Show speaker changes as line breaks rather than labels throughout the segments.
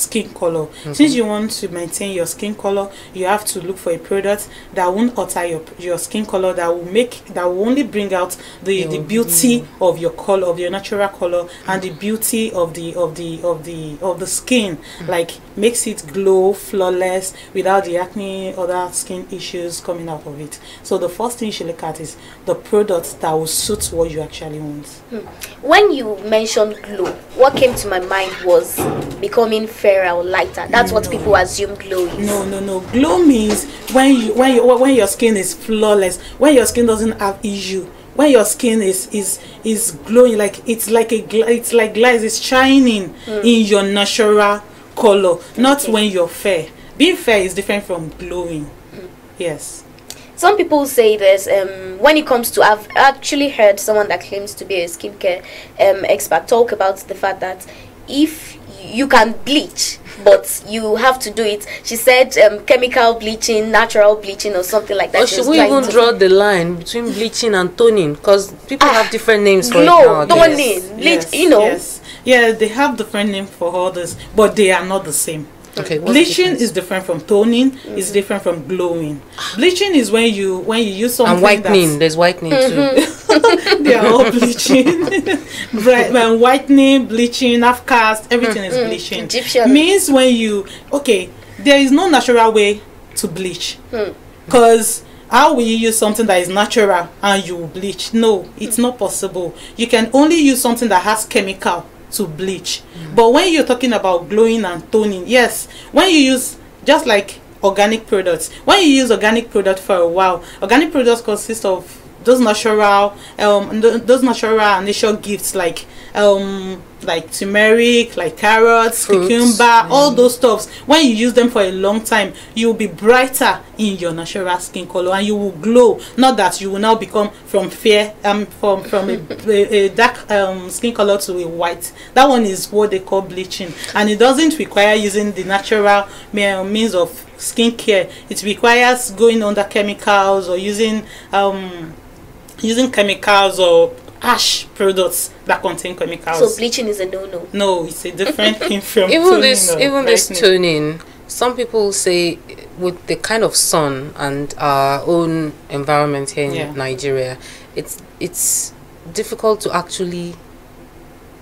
skin color. Since you want to maintain your skin color, you have to look for a product that won't alter your skin color, that will only bring out the beauty of your color, of your natural color, and the beauty of the skin, like makes it glow flawless without the acne, other skin issues coming out of it. So the first thing you should look at is the product that will suit what you actually want.
When you mentioned glow, what came to my mind was becoming fairer or lighter. That's what people assume glow is.
No. Glow means when your skin is flawless, when your skin doesn't have issue, when your skin is glowing, like it's like glass, it's shining in your natural color, not when you're fair. Being fair is different from glowing. Yes.
Some people say this when it comes to, I've actually heard someone that claims to be a skincare expert talk about the fact that if you can bleach, but you have to do it, she said, chemical bleaching, natural bleaching, or something like that.
Or should we even draw the line between bleaching and toning? Because people have different names for it nowadays.
Toning, bleach, you know.
Yes. Yeah, they have different names for all this, but they are not the same.
Okay,
bleaching is different from toning. It's different from glowing. Bleaching is when you use something.
And whitening. There's whitening too.
They are all bleaching. Whitening, bleaching, half cast, everything is bleaching.
Egyptian.
Means when you there is no natural way to bleach. Because how will you use something that is natural and you bleach? No, it's not possible. You can only use something that has chemical to bleach. But when you're talking about glowing and toning, yes, when you use, just like organic products, when you use organic product for a while, organic products consist of those natural nature gifts like turmeric, like carrots, cucumber, all those stuffs. When you use them for a long time, you will be brighter in your natural skin color and you will glow. Not that you will now become from fair from a dark skin color to a white. That one is what they call bleaching, and it doesn't require using the natural means of skincare. It requires going under chemicals or using chemicals or ash products that contain chemicals.
So bleaching is a no-no.
No, it's a different thing from
even this toning. Some people say with the kind of sun and our own environment here in Nigeria, it's difficult to actually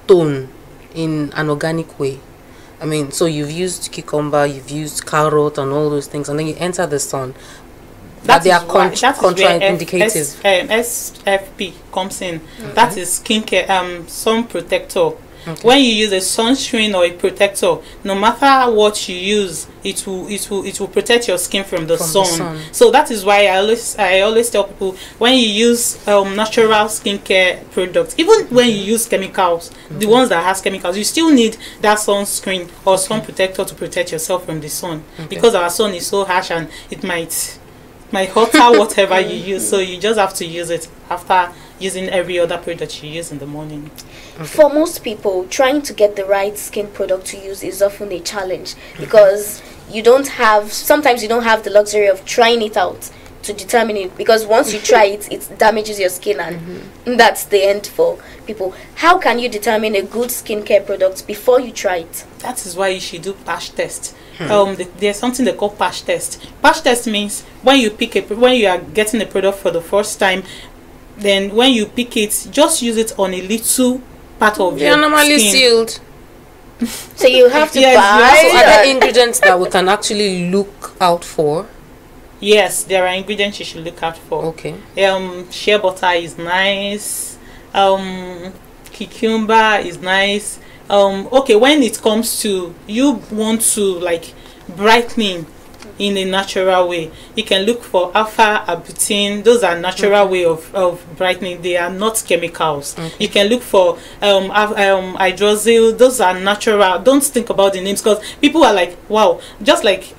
tone in an organic way. I mean, so you've used cucumber, you've used carrot and all those things, and then you enter the sun. That they are contraindicative.
SFP comes in. That is skincare, sun protector. When you use a sunscreen or a protector, no matter what you use, it will protect your skin from the sun. So that is why I always tell people, when you use natural skincare products, even when you use chemicals, the ones that has chemicals, you still need that sunscreen or sun protector to protect yourself from the sun, because our sun is so harsh and it might hotter whatever you use. So you just have to use it after using every other product you use in the morning.
For most people, trying to get the right skin product to use is often a challenge, because sometimes you don't have the luxury of trying it out to determine it, because once you try it, it damages your skin, and that's the end for people. How can you determine a good skincare product before you try it?
That is why you should do patch test. There's something they call patch test. Patch test means when you are getting a product for the first time, then when you pick it, just use it on a little part of your skin. They are normally
sealed.
So you have to buy.
Are there ingredients that we can actually look out for?
Yes, there are ingredients you should look out for.
Okay.
Shea butter is nice. Cucumber is nice. Okay, when it comes to you want to like brightening in a natural way, you can look for alpha arbutin. Those are natural way of brightening. They are not chemicals. You can look for hydrozil. Those are natural. Don't think about the names, because people are like, wow. Just like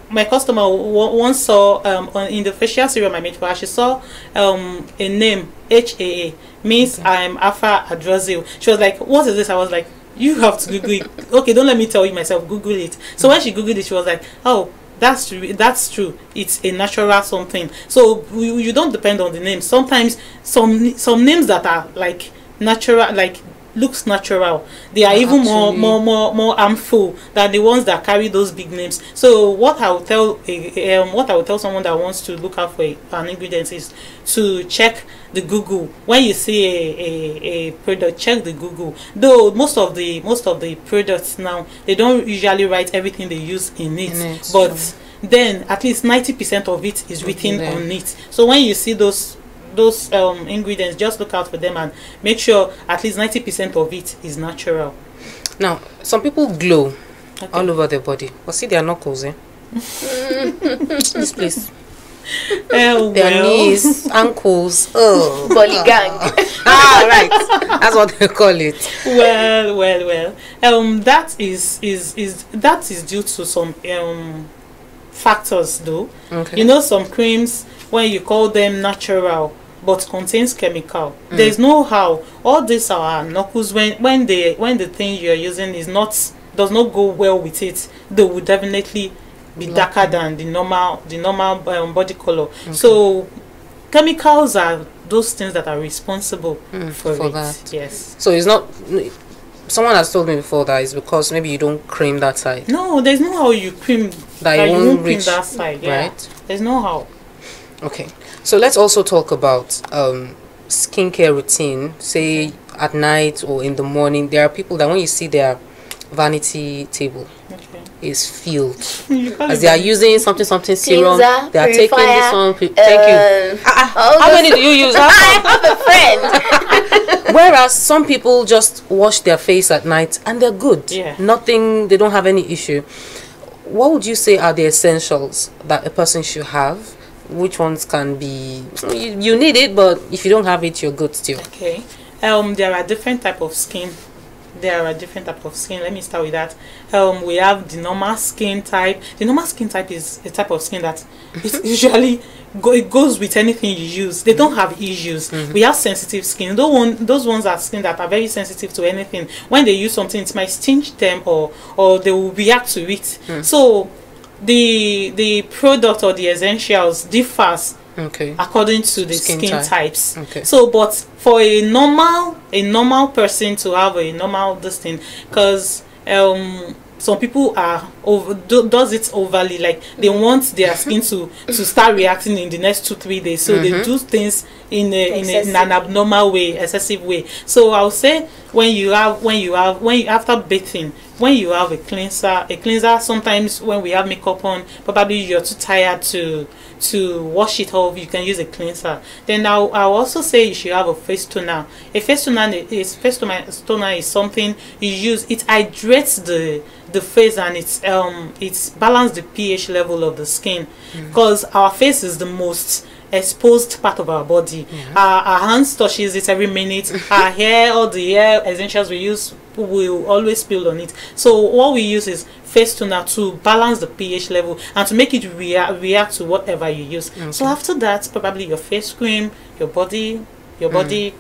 my customer once saw in the facial serum I made for her, she saw a name HAA, means I'm alpha hydrozil. She was like, what is this? I was like, you have to Google it. Okay, don't let me tell you myself, Google it. So when she Googled it, she was like, oh, that's true, it's a natural something. So you don't depend on the name. Sometimes some names that are like natural, like looks natural, they are even more harmful than the ones that carry those big names. So what I would tell someone that wants to look out for an ingredient is to check the Google. When you see a product, check the Google. Though most of the products now, they don't usually write everything they use in it, but then at least 90% of it is written on it. So when you see those ingredients, just look out for them and make sure at least 90% of it is natural.
Now, some people glow all over their body, but see their knuckles, this place. Their knees, ankles,
body gang.
Right, that's what they call it.
Well. That is due to some factors, though.
Okay.
You know, some creams, when you call them natural but contains chemical, there's no how. All these are knuckles. When the thing you're using does not go well with it, they will definitely be darker than the normal body color. So chemicals are those things that are responsible for that. Yes.
So it's not. Someone has told me before that it's because maybe you don't cream that side.
No, there's no how you cream
that you won't reach
that side. Yeah. Right. There's no how.
Okay. So let's also talk about skincare routine. Say at night or in the morning, there are people that when you see their vanity table is filled as they are using something serum, they are taking this one. Thank you. How many do you use?
I have a friend.
Whereas some people just wash their face at night and they're good. Nothing, they don't have any issue. What would you say are the essentials that a person should have? Which ones can be, you need it, but if you don't have it, you're good still?
Okay. There are different type of skin. Let me start with that. We have the normal skin type. The normal skin type is a type of skin that it usually it goes with anything you use. They don't have issues. We have sensitive skin. Those ones are skin that are very sensitive to anything. When they use something, it might sting them or they will react to it. So the product or the essentials differs according to the skin types. So but for a normal person to have a normal this thing, because some people does it overly, like they want their skin to start reacting in the next 2-3 days, so they do things in an abnormal way, excessive way. So I'll say after bathing, when you have a cleanser, sometimes when we have makeup on, probably you're too tired to wash it off, you can use a cleanser. Then I'll also say you should have a face toner. A face toner is something you use. It hydrates the face and it's balance the pH level of the skin, because our face is the most exposed part of our body. Our hands touches it every minute. Our hair, all the hair essentials we use will always spill on it. So what we use is face toner to balance the pH level and to make it react to whatever you use. So after that, probably your face cream, your body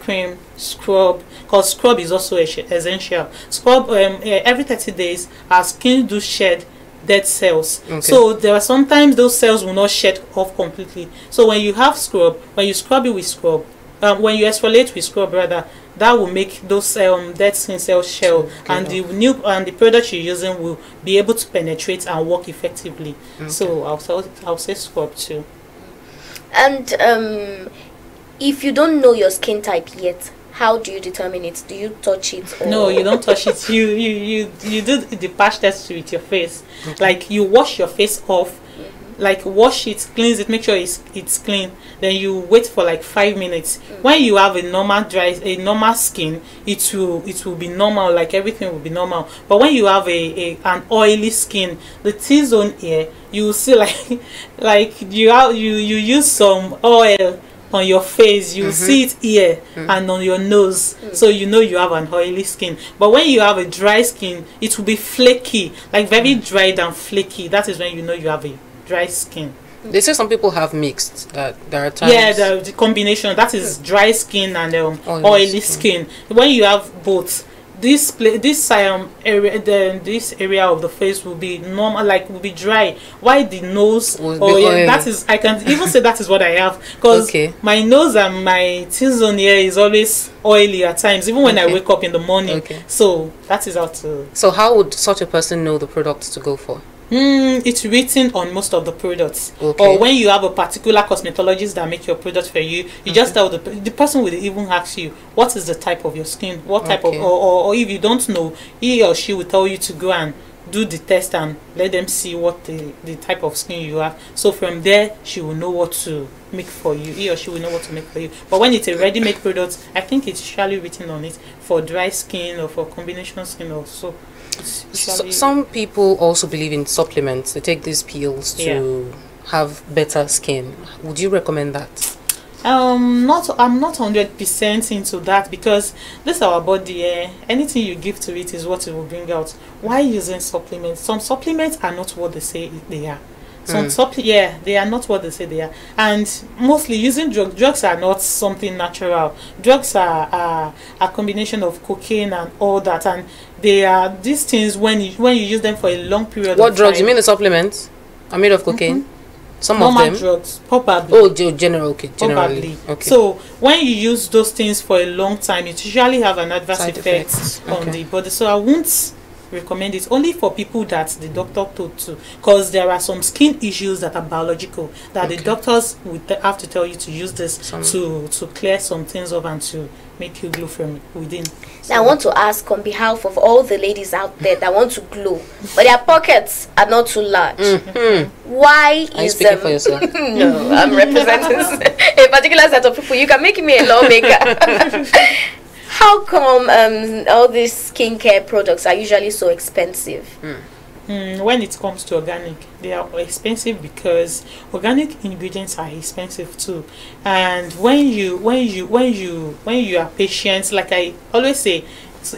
cream, scrub, because scrub is also essential. Scrub every 30 days our skin do shed dead cells. So there are sometimes those cells will not shed off completely. So when you have scrub, when you scrub it with scrub, when you exfoliate with scrub rather, that will make those dead skin cells shell, and the product you're using will be able to penetrate and work effectively. So I'll say scrub too.
And if you don't know your skin type yet, how do you determine it? Do you touch it? Or?
No, you don't touch it. You do the patch test with your face. Like you wash your face off, like wash it, cleanse it, make sure it's clean. Then you wait for like 5 minutes. When you have a normal skin, it will be normal, like everything will be normal. But when you have an oily skin, the T-zone here, you will see like you use some oil on your face, you see it here and on your nose, so you know you have an oily skin. But when you have a dry skin, it will be flaky, like very dried and flaky. That is when you know you have a dry skin.
They say some people have mixed, that there are times.
Yeah, the combination, that is dry skin and oily skin. When you have both, this area, this area of the face will be normal, like will be dry. Why the nose? Oh yeah, that is, I can even say that is what I have, because my nose and my T-zone here is always oily at times, even when I wake up in the morning. So that is how to.
So how would such a person know the products to go for?
It's written on most of the products. Or when you have a particular cosmetologist that make your product for you, you just tell the person will even ask you what is the type of your skin, what type of, or if you don't know, he or she will tell you to go and do the test and let them see what the type of skin you have. So from there she will know what to make for you, he or she will know what to make for you. But when it's a ready-made product, I think it's usually written on it for dry skin or for combination skin or so.
Some people also believe in supplements. They take these pills to have better skin. Would you recommend that?
I'm not 100% into that, because this our body, anything you give to it is what it will bring out. Why using supplements? Some supplements are not what they say they are. Some they are not what they say they are. And mostly using drugs are not something natural. Drugs are a combination of cocaine and all that, and they are these things when you use them for a long period of time.
What drugs? You mean the supplements are made of cocaine? Some
normal
of them
drugs, probably.
Oh, generally.
Probably. Okay. So when you use those things for a long time, it usually have an adverse effect on the body. So I won't recommend it, only for people that the doctor told to, because there are some skin issues that are biological that the doctors would have to tell you to use this to clear some things up and to make you glow from within.
Now I want to ask on behalf of all the ladies out there that want to glow, but their pockets are not too large. Why
are you speaking for yourself?
No, I'm representing a particular set of people. You can make me a lawmaker. How come all these skincare products are usually so expensive?
When it comes to organic, they are expensive because organic ingredients are expensive too. And when you are patient, like I always say,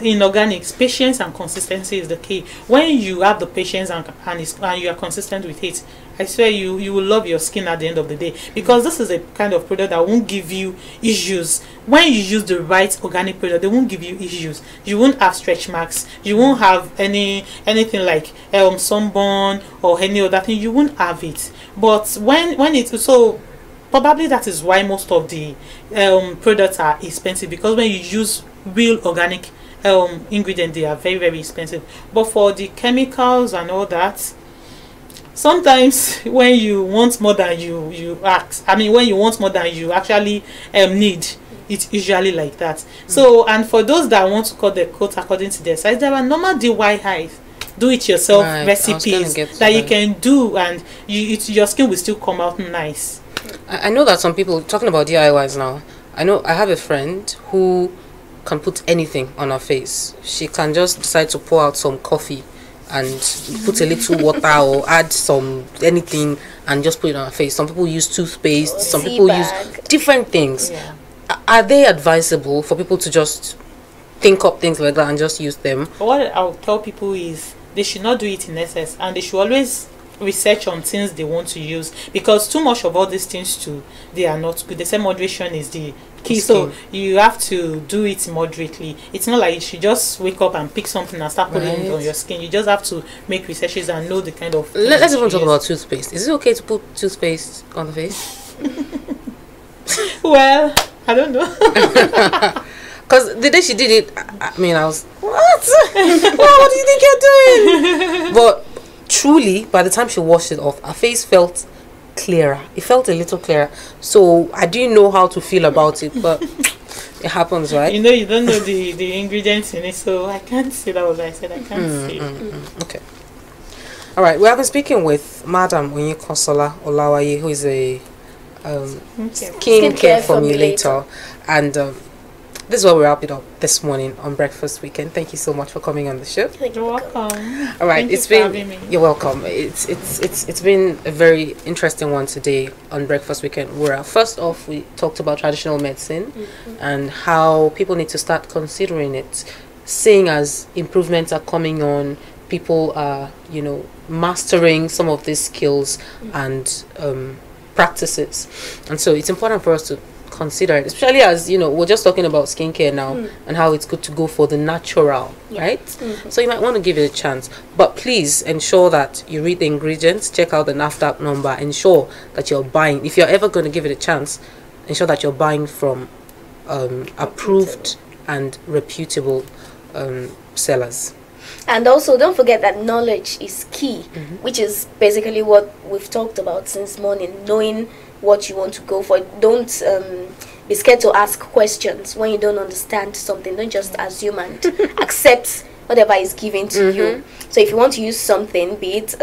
in organics, patience and consistency is the key. When you have the patience and you are consistent with it, I swear you will love your skin at the end of the day, because this is a kind of product that won't give you issues. When you use the right organic product, they won't give you issues. You won't have stretch marks, you won't have anything like sunburn or any other thing. You won't have it. But when it's so, probably that is why most of the products are expensive, because when you use real organic ingredients, they are very, very expensive. But for the chemicals and all that, sometimes when you want more than you ask, when you want more than you actually need, it's usually like that. So, and for those that want to cut their coat according to their size, there are normal DIY do-it-yourself recipes that you can do, and your skin will still come out nice.
I know that some people, talking about DIYs now, I have a friend who can put anything on her face. She can just decide to pour out some coffee and put a little water or add some anything and just put it on her face. Some people use toothpaste, some people use different things. Are they advisable for people to just think up things like that and just use them?
What I'll tell people is they should not do it in excess, and they should always research on things they want to use, because too much of all these things too, they are not good. They say moderation is the key, so you have to do it moderately. It's not like you should just wake up and pick something and start putting it on your skin. You just have to make researches and know the kind of
let's even talk about toothpaste. Is it okay to put toothpaste on the face?
Well, I don't know.
Because the day she did it, I was, what? What do you think you're doing? But truly, by the time she washed it off, her face felt clearer. It felt a little clearer. So I didn't know how to feel about it, but it happens, right?
You don't know the ingredients in it, so I can't say that was what I said. I can't say.
Okay. All right. We have been speaking with Madam Onyinkansola Olawaye, who is a skincare formulator, and this is where we wrap it up this morning on Breakfast Weekend. Thank you so much for coming on the show.
You're welcome.
All right,
Thank you for having me.
You're welcome. It's been a very interesting one today on Breakfast Weekend. Where first off, we talked about traditional medicine and how people need to start considering it, seeing as improvements are coming on. People are, mastering some of these skills and practices, and so it's important for us to consider it, especially as we're just talking about skincare now and how it's good to go for the natural, right? So you might want to give it a chance, but please ensure that you read the ingredients, check out the NAFDAC number, ensure that you're buying, if you're ever going to give it a chance, ensure that you're buying from approved and reputable sellers. And
also don't forget that knowledge is key, which is basically what we've talked about since morning. Knowing what you want to go for. Don't be scared to ask questions when you don't understand something. Don't just assume and accept whatever is given to you. So if you want to use something, be it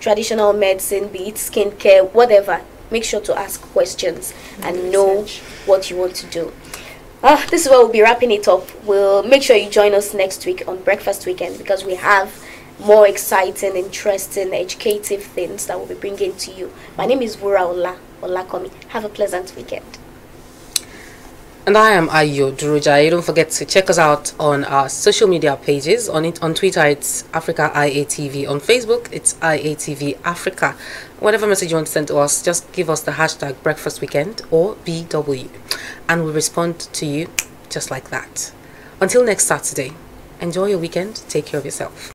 traditional medicine, be it skincare, whatever, make sure to ask questions and know what you want to do. This is where we'll be wrapping it up. We'll make sure you join us next week on Breakfast Weekend, because we have more exciting, interesting, educative things that we'll be bringing to you. My name is Wura Olakomi. Have a pleasant weekend.
And I am Ayo Durojai. Don't forget to check us out on our social media pages. On Twitter, it's Africa IATV. On Facebook, it's IATV Africa. Whatever message you want to send to us, just give us the hashtag Breakfast Weekend or BW, and we'll respond to you just like that. Until next Saturday, enjoy your weekend. Take care of yourself.